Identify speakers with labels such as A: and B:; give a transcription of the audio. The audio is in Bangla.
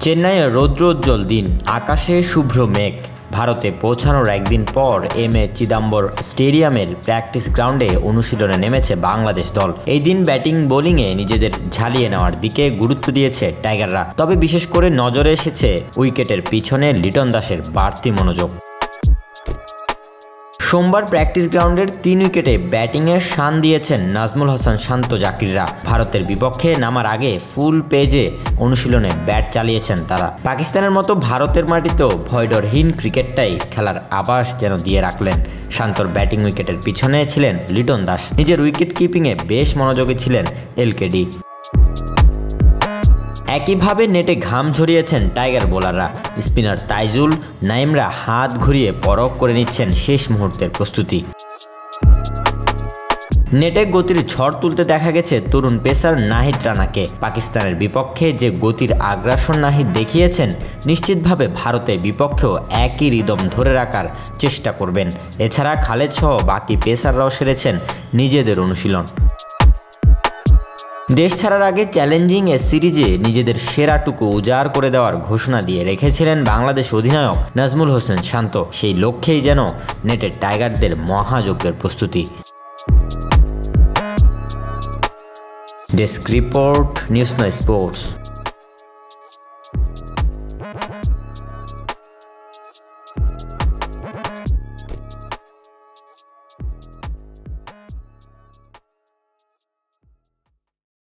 A: চেন্নাইয়ে রৌদ্রোজ্জ্বল দিন, আকাশে শুভ্র মেঘ। ভারতে পৌঁছানোর একদিন পর চিদাম্বর স্টেডিয়ামের প্র্যাকটিস গ্রাউন্ডে অনুশীলনে নেমেছে বাংলাদেশ দল। এই দিন ব্যাটিং বোলিংয়ে নিজেদের ঝালিয়ে নেওয়ার দিকে গুরুত্ব দিয়েছে টাইগাররা। তবে বিশেষ করে নজরে এসেছে উইকেটের পিছনে লিটন দাসের বাড়তি মনোযোগ। সোমবার প্র্যাকটিস গ্রাউন্ডের 3 উইকেটে ব্যাটিংয়ে শান দিয়েছেন নাজমুল হাসান শান্ত জাকিররা। ভারতের বিপক্ষে নামার আগে ফুল পেজে অনুশীলনে ব্যাট চালিয়েছেন তারা। পাকিস্তানের মতো ভারতের মাটিতেও ভয়ডরহীন ক্রিকেটটাই খেলার আভাস যেন দিয়ে রাখলেন। শান্তর ব্যাটিং উইকেটের পিছনে ছিলেন লিটন দাস। নিজের উইকেট কিপিংয়ে বেশ মনোযোগী ছিলেন এলকেডি। একইভাবে নেটে ঘাম ঝরিয়েছেন টাইগার বোলাররা। স্পিনার তাইজুল নাইমরা হাত ঘুরিয়ে পরখ করে নিচ্ছেন শেষ মুহূর্তের প্রস্তুতি। নেটে গতির ঝড় তুলতে দেখা গেছে তরুণ পেসার নাহিদ রানাকে। পাকিস্তানের বিপক্ষে যে গতির আগ্রাসন নাহিদ দেখিয়েছেন, নিশ্চিতভাবে ভারতের বিপক্ষেও একই রিদম ধরে রাখার চেষ্টা করবেন। এছাড়া খালেদ সহ বাকি পেসাররাও সেরেছেন নিজেদের অনুশীলন। দেশ ছাড়ার আগে চ্যালেঞ্জিং সিরিজে নিজেদের সেরাটুকু উজাড় করে দেওয়ার ঘোষণা দিয়ে রেখেছিলেন বাংলাদেশ অধিনায়ক নাজমুল হোসেন শান্ত। সেই লক্ষ্যেই যেন নেটের টাইগারদের মহাযজ্ঞের প্রস্তুতি। ডেস্ক রিপোর্ট, নিউজ নয় স্পোর্টস।